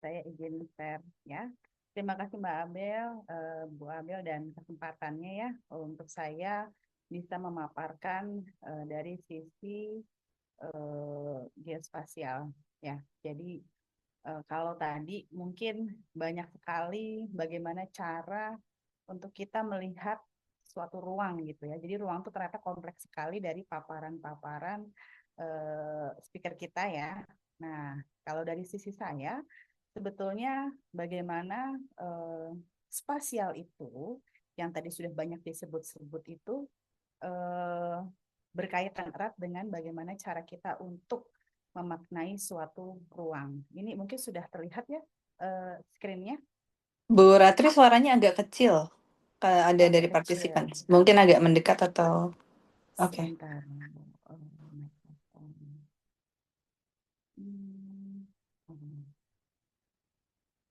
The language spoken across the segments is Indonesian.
saya izin share ya. Terima kasih Mbak Abel, Bu Abel dan kesempatannya ya untuk saya bisa memaparkan dari sisi geospasial ya. Jadi kalau tadi mungkin banyak sekali bagaimana cara untuk kita melihat suatu ruang gitu ya. Jadi ruang itu ternyata kompleks sekali dari paparan-paparan speaker kita ya. Nah, kalau dari sisi saya, sebetulnya bagaimana spasial itu yang tadi sudah banyak disebut-sebut itu eh, berkaitan erat dengan bagaimana cara kita untuk memaknai suatu ruang. Ini mungkin sudah terlihat ya screen-nya. Bu Ratri suaranya agak kecil. Kalau ada Oh, agak dari kecil. partisipan. Mungkin agak mendekat atau oke. Sebentar. Oh, mikrofon. Hmm.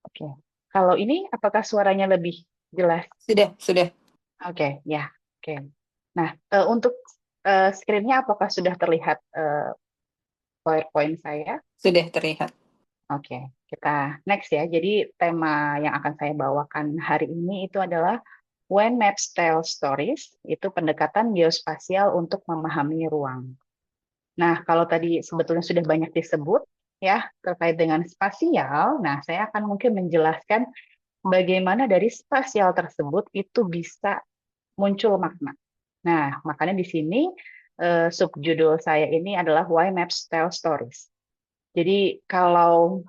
Oke. Kalau ini apakah suaranya lebih jelas? Sudah, sudah, Oke, ya. Oke. Nah, untuk screen-nya apakah sudah terlihat PowerPoint saya? sudah terlihat. Oke, kita next ya. Jadi tema yang akan saya bawakan hari ini itu adalah When Maps Tell Stories, itu pendekatan geospasial untuk memahami ruang. Nah, kalau tadi sebetulnya sudah banyak disebut ya terkait dengan spasial, nah saya akan mungkin menjelaskan bagaimana dari spasial tersebut itu bisa muncul makna. Nah, makanya di sini subjudul saya ini adalah Why Maps Tell Stories. Jadi kalau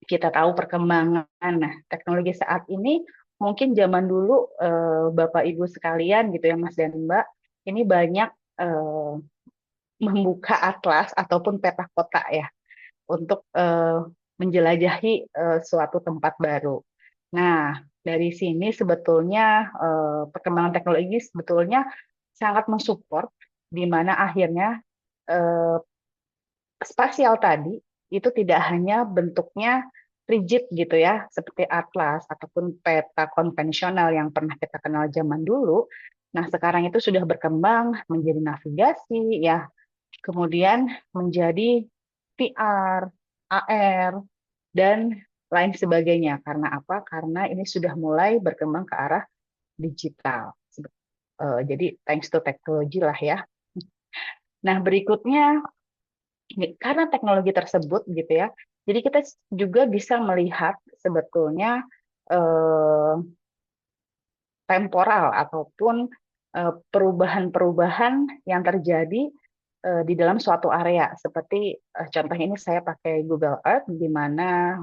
kita tahu perkembangan teknologi saat ini, mungkin zaman dulu Bapak Ibu sekalian gitu ya Mas dan Mbak, ini banyak eh, membuka atlas ataupun peta kota ya untuk menjelajahi suatu tempat baru. Nah, dari sini sebetulnya perkembangan teknologi sebetulnya sangat mensupport di mana akhirnya eh, spasial tadi itu tidak hanya bentuknya rigid gitu ya, seperti atlas ataupun peta konvensional yang pernah kita kenal zaman dulu. Nah, sekarang itu sudah berkembang menjadi navigasi ya, kemudian menjadi VR, AR, dan lain sebagainya. Karena apa? Karena ini sudah mulai berkembang ke arah digital. Jadi thanks to teknologi lah ya. Nah, berikutnya karena teknologi tersebut gitu ya, jadi kita juga bisa melihat sebetulnya eh, temporal ataupun perubahan-perubahan yang terjadi di dalam suatu area. Seperti contoh ini saya pakai Google Earth di mana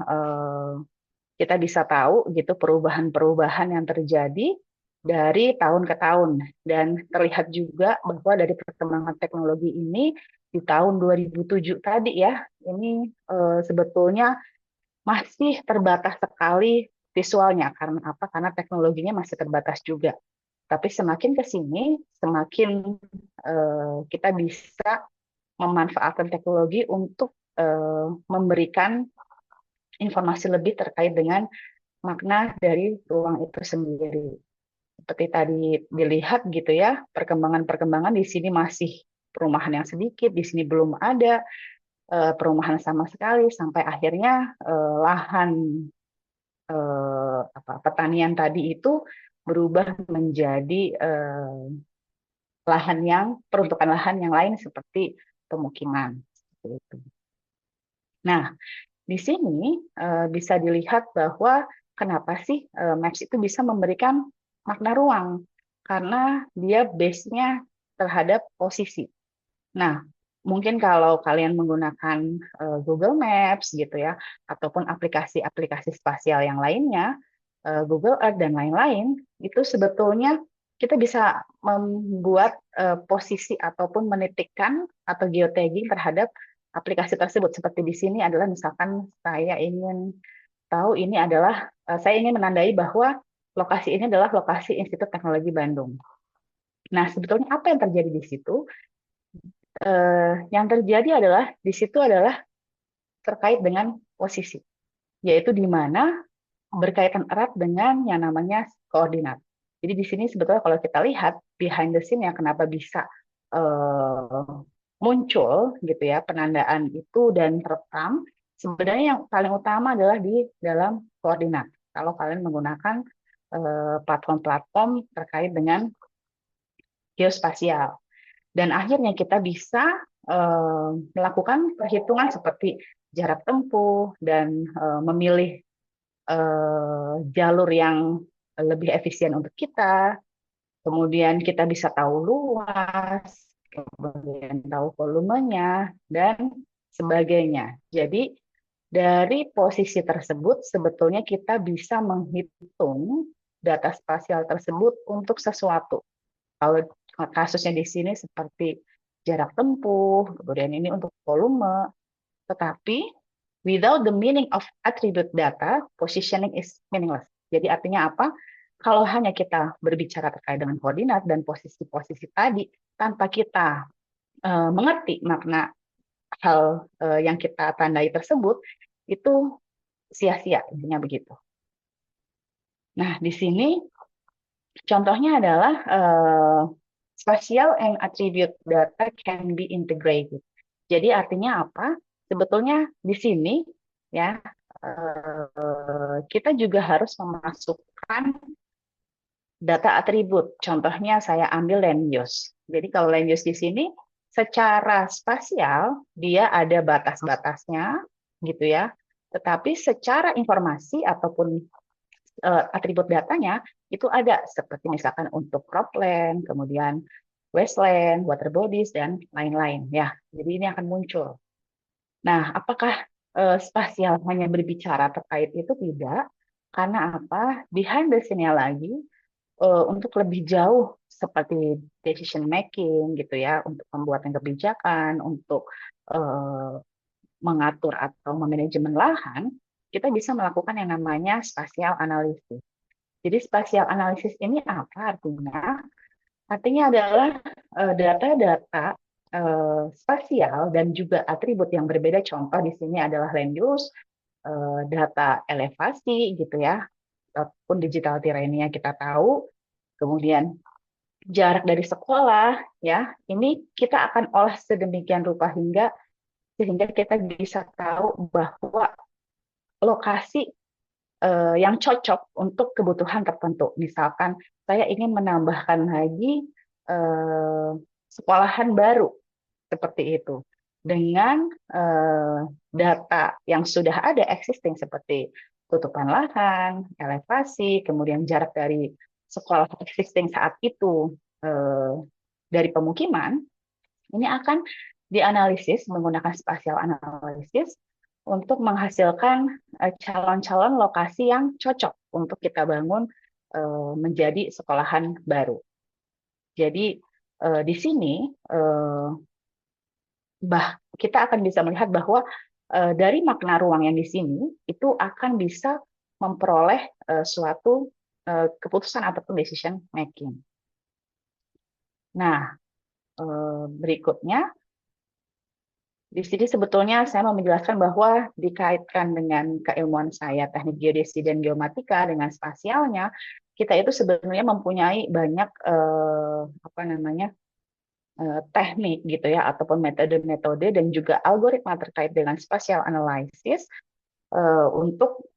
kita bisa tahu gitu perubahan-perubahan yang terjadi dari tahun ke tahun dan terlihat juga bahwa dari perkembangan teknologi ini di tahun 2007 tadi ya ini sebetulnya masih terbatas sekali visualnya karena apa? Karena teknologinya masih terbatas juga. Tapi semakin ke sini, semakin kita bisa memanfaatkan teknologi untuk memberikan informasi lebih terkait dengan makna dari ruang itu sendiri. Seperti tadi dilihat gitu ya, perkembangan-perkembangan di sini masih perumahan yang sedikit, di sini belum ada perumahan sama sekali, sampai akhirnya lahan pertanian tadi itu berubah menjadi lahan yang peruntukan lahan yang lain seperti pemukiman. Seperti itu. Nah, di sini bisa dilihat bahwa kenapa sih Maps itu bisa memberikan makna ruang? Karena dia base-nya terhadap posisi. Nah, mungkin kalau kalian menggunakan Google Maps gitu ya, ataupun aplikasi-aplikasi spasial yang lainnya, Google Earth dan lain-lain, itu sebetulnya kita bisa membuat posisi ataupun menitikkan atau geotagging terhadap aplikasi tersebut. Seperti di sini adalah misalkan saya ingin tahu ini adalah, saya ingin menandai bahwa lokasi ini adalah lokasi Institut Teknologi Bandung. Nah, sebetulnya apa yang terjadi di situ? Yang terjadi adalah di situ adalah terkait dengan posisi, yaitu di mana berkaitan erat dengan yang namanya koordinat. Jadi di sini sebetulnya kalau kita lihat behind the scene yang kenapa bisa muncul gitu ya penandaan itu dan terekam sebenarnya yang paling utama adalah di dalam koordinat. Kalau kalian menggunakan platform-platform terkait dengan geospasial. Dan akhirnya kita bisa melakukan perhitungan seperti jarak tempuh dan memilih jalur yang lebih efisien untuk kita. Kemudian kita bisa tahu luas, kemudian tahu volumenya, dan sebagainya. Jadi dari posisi tersebut sebetulnya kita bisa menghitung data spasial tersebut untuk sesuatu. Kalau kasusnya di sini seperti jarak tempuh, kemudian ini untuk volume, tetapi without the meaning of attribute data, positioning is meaningless. Jadi artinya apa? Kalau hanya kita berbicara terkait dengan koordinat dan posisi-posisi tadi, tanpa kita mengerti makna hal yang kita tandai tersebut, itu sia-sia, intinya begitu. Nah, di sini contohnya adalah spatial and attribute data can be integrated. Jadi artinya apa? Sebetulnya di sini ya kita juga harus memasukkan data atribut. Contohnya saya ambil land use. Jadi kalau land use di sini secara spasial dia ada batas-batasnya gitu ya. Tetapi secara informasi ataupun atribut datanya itu ada seperti misalkan untuk cropland, kemudian wasteland, water bodies dan lain-lain ya. Jadi ini akan muncul. Nah, apakah spasial hanya berbicara terkait itu? Tidak, karena apa? Behind the scene-nya lagi untuk lebih jauh seperti decision making gitu ya, untuk pembuatan kebijakan, untuk eh, mengatur atau memanajemen lahan, kita bisa melakukan yang namanya spatial analysis. Jadi spatial analysis ini apa artinya? Artinya adalah data-data spasial dan juga atribut yang berbeda. Contoh di sini adalah land use, data elevasi gitu ya, ataupun digital terrainnya kita tahu, kemudian jarak dari sekolah ya, ini kita akan olah sedemikian rupa sehingga kita bisa tahu bahwa lokasi yang cocok untuk kebutuhan tertentu. Misalkan saya ingin menambahkan lagi eh, sekolahan baru seperti itu dengan data yang sudah ada existing seperti tutupan lahan, elevasi, kemudian jarak dari sekolah existing saat itu eh, dari pemukiman, ini akan dianalisis menggunakan spatial analysis untuk menghasilkan calon-calon lokasi yang cocok untuk kita bangun menjadi sekolahan baru. Jadi di sini kita akan bisa melihat bahwa dari makna ruang yang di sini itu akan bisa memperoleh suatu keputusan ataupun decision making. Nah, berikutnya di sini sebetulnya saya mau menjelaskan bahwa dikaitkan dengan keilmuan saya teknik geodesi dan geomatika dengan spasialnya, kita itu sebenarnya mempunyai banyak teknik gitu ya ataupun metode-metode dan juga algoritma terkait dengan spatial analysis untuk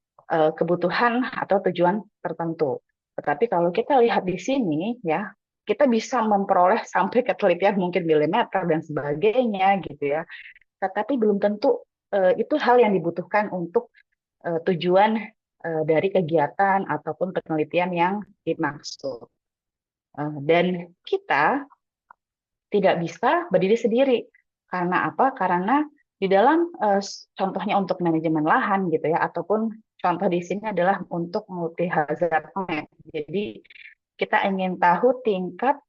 kebutuhan atau tujuan tertentu. Tetapi kalau kita lihat di sini ya, kita bisa memperoleh sampai ketelitian mungkin milimeter dan sebagainya gitu ya. Tetapi belum tentu itu hal yang dibutuhkan untuk tujuan dari kegiatan ataupun penelitian yang dimaksud. Dan kita tidak bisa berdiri sendiri. Karena apa? Karena di dalam contohnya untuk manajemen lahan gitu ya, ataupun contoh di sini adalah untuk multi hazard map. Jadi kita ingin tahu tingkat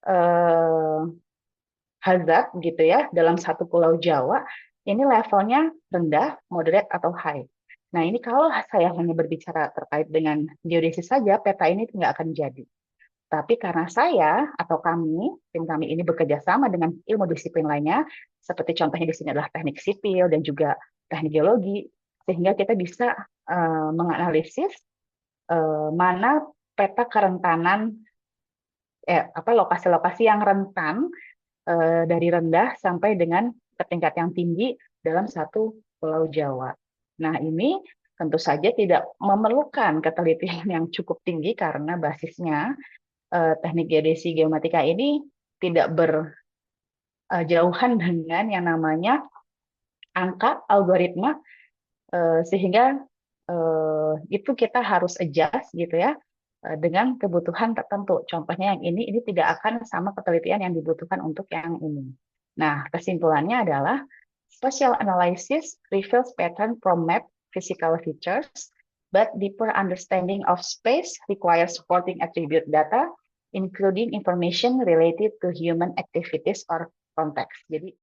eh, hazard gitu ya dalam satu pulau Jawa, ini levelnya rendah, moderate atau high. Nah ini kalau saya hanya berbicara terkait dengan geodesis saja, peta ini nggak akan jadi. Tapi karena saya atau kami, tim kami ini bekerja sama dengan ilmu disiplin lainnya, seperti contohnya di sini adalah teknik sipil dan juga teknik geologi, sehingga kita bisa menganalisis mana peta kerentanan, lokasi-lokasi yang rentan dari rendah sampai dengan ke tingkat yang tinggi dalam satu pulau Jawa. Nah, ini tentu saja tidak memerlukan ketelitian yang cukup tinggi karena basisnya teknik geodesi geomatika ini tidak berjauhan dengan yang namanya angka algoritma, sehingga itu kita harus adjust gitu ya dengan kebutuhan tertentu. Contohnya yang ini tidak akan sama ketelitian yang dibutuhkan untuk yang ini. Nah, kesimpulannya adalah spatial analysis reveals pattern from map physical features, but deeper understanding of space requires supporting attribute data, including information related to human activities or context. Jadi